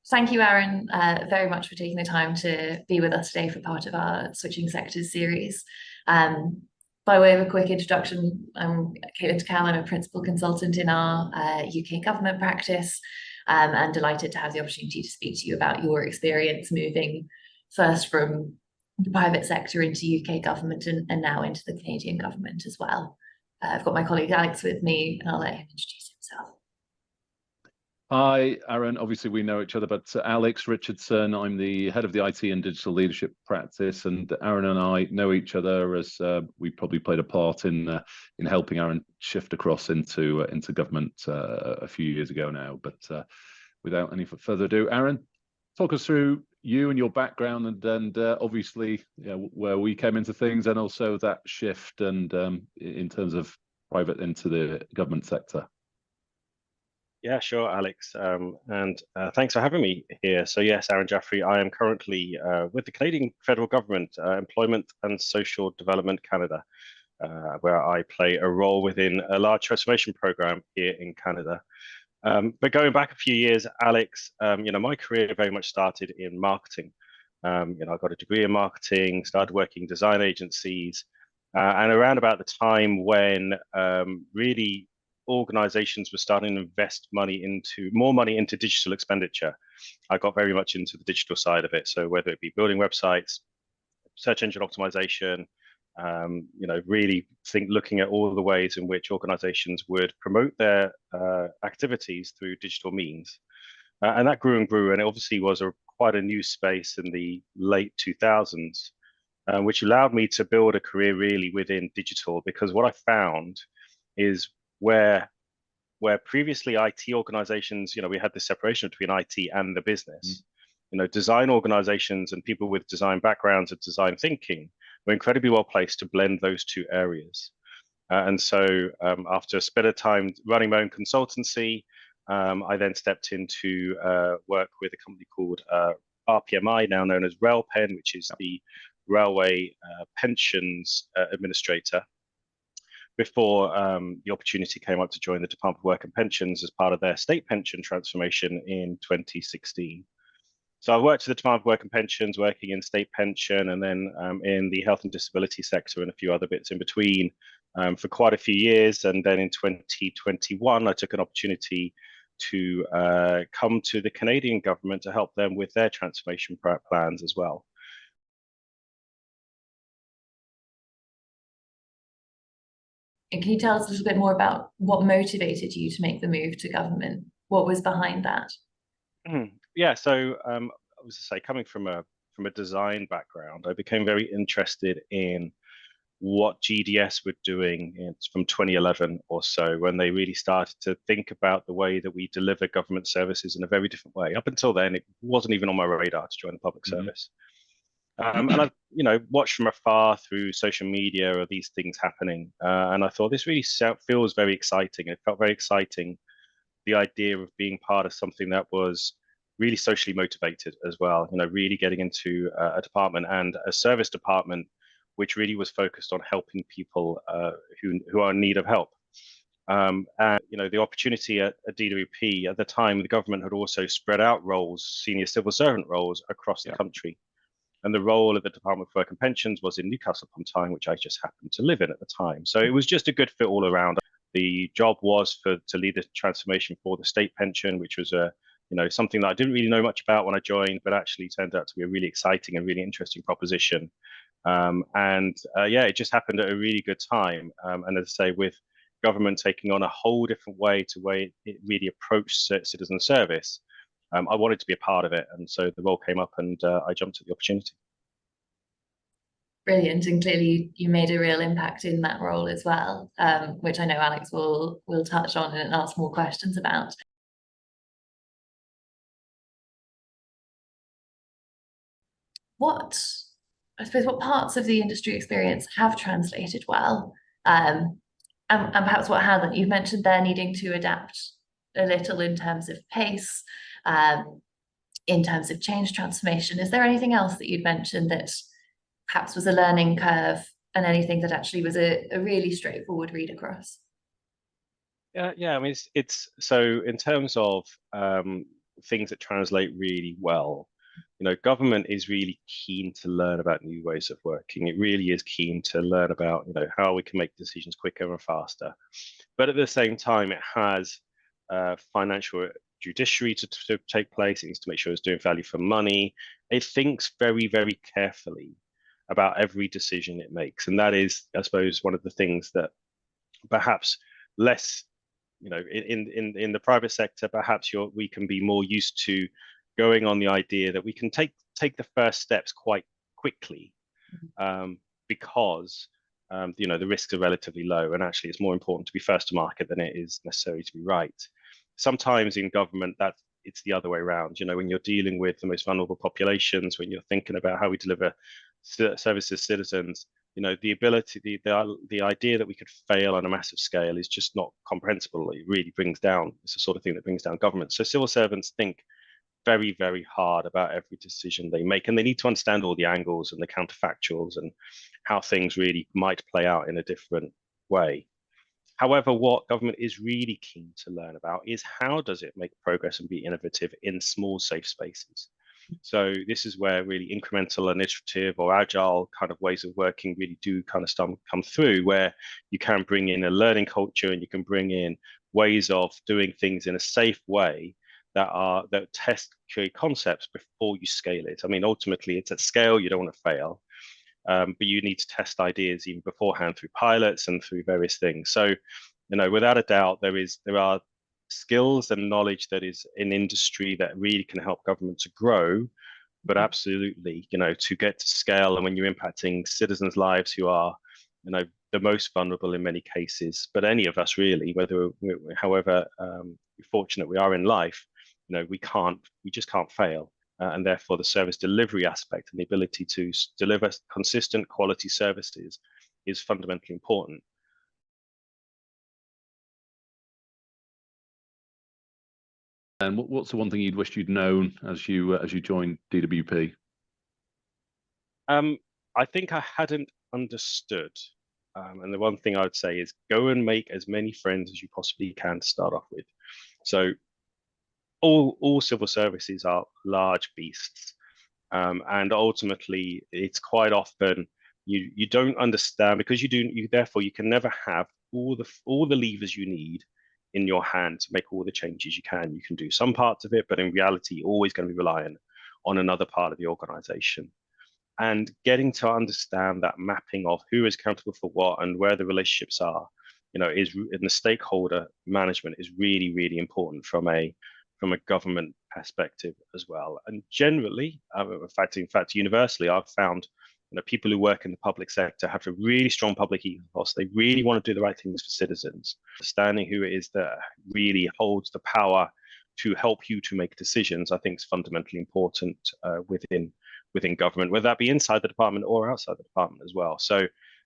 Thank you, Aaron, very much for taking the time to be with us today for part of our Switching Sectors series. By way of a quick introduction, I'm Caitlin Tickell. I'm a principal consultant in our UK government practice, and delighted to have the opportunity to speak to you about your experience moving first from the private sector into UK government and now into the Canadian government as well. I've got my colleague Alex with me, and I'll let him introduce himself. Hi, Aaron. Obviously, we know each other, but Alex Richardson, I'm the head of the IT and digital leadership practice, and Aaron and I know each other as we probably played a part in helping Aaron shift across into government a few years ago now. But without any further ado, Aaron, talk us through you and your background, and obviously where we came into things, and also that shift and in terms of private into the government sector. Yeah, sure, Alex. And thanks for having me here. So yes, Aaron Jaffery, I am currently with the Canadian federal government, Employment and Social Development Canada, where I play a role within a large transformation program here in Canada. But going back a few years, Alex, my career very much started in marketing. I got a degree in marketing, started working in design agencies, and around about the time when really organizations were starting to invest more money into digital expenditure, I got very much into the digital side of it. So whether it be building websites, search engine optimization, really looking at all the ways in which organizations would promote their activities through digital means. And that grew and grew, and it obviously was quite a new space in the late 2000s, which allowed me to build a career really within digital, because what I found is where previously IT organizations, we had this separation between IT and the business. Design organizations and people with design backgrounds and design thinking were incredibly well placed to blend those two areas. And so after a bit of time running my own consultancy, I then stepped into work with a company called RPMI, now known as RailPen, which is the Railway Pensions Administrator, before the opportunity came up to join the Department of Work and Pensions as part of their state pension transformation in 2016. So I worked at the Department of Work and Pensions, working in state pension, and then in the health and disability sector and a few other bits in between for quite a few years. And then in 2021, I took an opportunity to come to the Canadian government to help them with their transformation plans as well. And can you tell us a little bit more about what motivated you to make the move to government? What was behind that? Yeah, so I was to say, coming from a design background, I became very interested in what GDS were doing from 2011 or so, when they really started to think about the way that we deliver government services in a very different way. Up until then, it wasn't even on my radar to join the public service. And I, watched from afar through social media of these things happening, and I thought this really feels very exciting. It felt very exciting, the idea of being part of something that was really socially motivated as well. Really getting into a department and a service department which really was focused on helping people who are in need of help. And the opportunity at DWP at the time, the government had also spread out roles, senior civil servant roles, across the country. And the role of the Department of Work and Pensions was in Newcastle upon Tyne, which I just happened to live in at the time. So it was just a good fit all around. The job was to lead the transformation for the state pension, which was something that I didn't really know much about when I joined, but actually turned out to be a really exciting and really interesting proposition. It just happened at a really good time. And as I say, with government taking on a whole different way it really approached citizen service, I wanted to be a part of it, and so the role came up, and I jumped at the opportunity. Brilliant, and clearly you made a real impact in that role as well, which I know Alex will touch on and ask more questions about. What parts of the industry experience have translated well, and perhaps what hasn't? You've mentioned they're needing to adapt a little in terms of pace, in terms of change transformation. Is there anything else that you'd mentioned that perhaps was a learning curve, and anything that actually was a really straightforward read across? Yeah. I mean, it's so in terms of things that translate really well. Government is really keen to learn about new ways of working. It really is keen to learn about, how we can make decisions quicker and faster. But at the same time, it has financial judiciary to take place. It needs to make sure it's doing value for money. It thinks very, very carefully about every decision it makes. And that is, I suppose, one of the things that perhaps less, in the private sector, perhaps we can be more used to going on the idea that we can take the first steps quite quickly, because the risks are relatively low, and actually it's more important to be first to market than it is necessarily to be right. Sometimes in government it's the other way around. When you're dealing with the most vulnerable populations, when you're thinking about how we deliver services to citizens, the ability, the idea that we could fail on a massive scale is just not comprehensible. It really brings down, it's the sort of thing that brings down government. So civil servants think very, very hard about every decision they make, and they need to understand all the angles and the counterfactuals and how things really might play out in a different way. However, what government is really keen to learn about is how does it make progress and be innovative in small, safe spaces. So this is where really incremental initiative or agile kind of ways of working really do kind of come through, where you can bring in a learning culture and you can bring in ways of doing things in a safe way that test create concepts before you scale it. I mean, ultimately, it's at scale, you don't want to fail, but you need to test ideas even beforehand through pilots and through various things. So, without a doubt, there are skills and knowledge that is in industry that really can help government to grow, but absolutely, to get to scale, and when you're impacting citizens' lives who are, the most vulnerable in many cases, but any of us really, however fortunate we are in life, we just can't fail. And therefore the service delivery aspect and the ability to deliver consistent quality services is fundamentally important. And what's the one thing you'd wished you'd known as you joined DWP? I think I hadn't understood. And the one thing I would say is go and make as many friends as you possibly can to start off with. So all civil services are large beasts. And ultimately, it's quite often you don't understand, because therefore you can never have all the levers you need in your hand to make all the changes you can. You can do some parts of it, but in reality, you're always going to be reliant on another part of the organization. And getting to understand that mapping of who is accountable for what and where the relationships are, in the stakeholder management is really, really important from a government perspective as well. And generally, in fact, universally, I've found people who work in the public sector have a really strong public ethos. They really want to do the right things for citizens. Understanding who it is that really holds the power to help you to make decisions, I think, is fundamentally important within government, whether that be inside the department or outside the department as well. So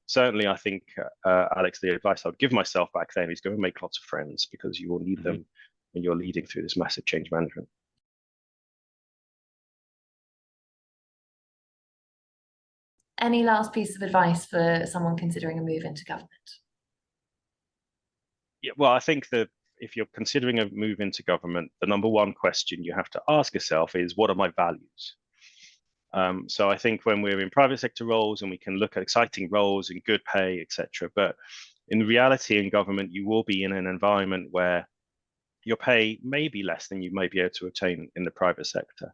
certainly, I think, Alex, the advice I would give myself back then is go and make lots of friends, because you will need them when you're leading through this massive change management. Any last piece of advice for someone considering a move into government? Yeah, well, I think that if you're considering a move into government, the number one question you have to ask yourself is, what are my values? So I think when we're in private sector roles and we can look at exciting roles and good pay, etc., but in reality in government, you will be in an environment where your pay may be less than you may be able to attain in the private sector.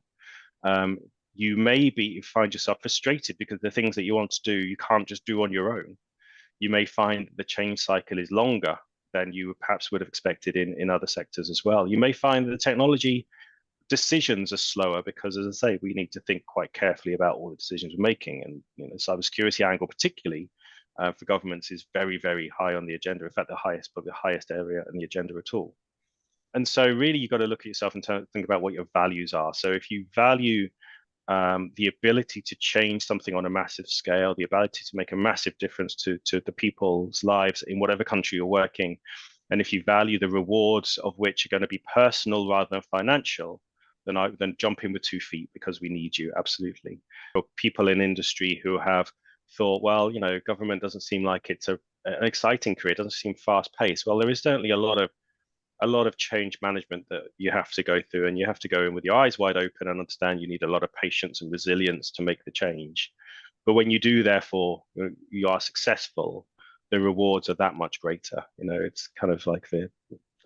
You may find yourself frustrated because the things that you want to do, you can't just do on your own. You may find the change cycle is longer than you perhaps would have expected in other sectors as well. You may find that the technology decisions are slower because, as I say, we need to think quite carefully about all the decisions we're making. And cybersecurity angle, particularly for governments, is very, very high on the agenda. In fact, probably the highest area in the agenda at all. And so really, you've got to look at yourself and think about what your values are. So if you value the ability to change something on a massive scale, the ability to make a massive difference to the people's lives in whatever country you're working, and if you value the rewards of which are going to be personal rather than financial, then jump in with 2 feet, because we need you, absolutely. For people in industry who have thought, well, government doesn't seem like it's an exciting career, it doesn't seem fast paced. Well, there is certainly a lot of a lot of change management that you have to go through, and you have to go in with your eyes wide open and understand you need a lot of patience and resilience to make the change. But when you do, therefore, you are successful, the rewards are that much greater. It's kind of like the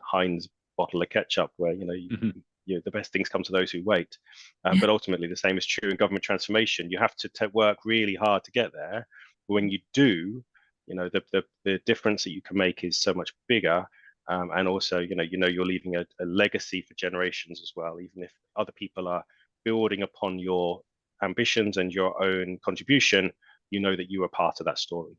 Heinz bottle of ketchup, where the best things come to those who wait. But ultimately, the same is true in government transformation. You have to work really hard to get there. But when you do, the difference that you can make is so much bigger. And also, you're leaving a legacy for generations as well. Even if other people are building upon your ambitions and your own contribution, you know that you are part of that story.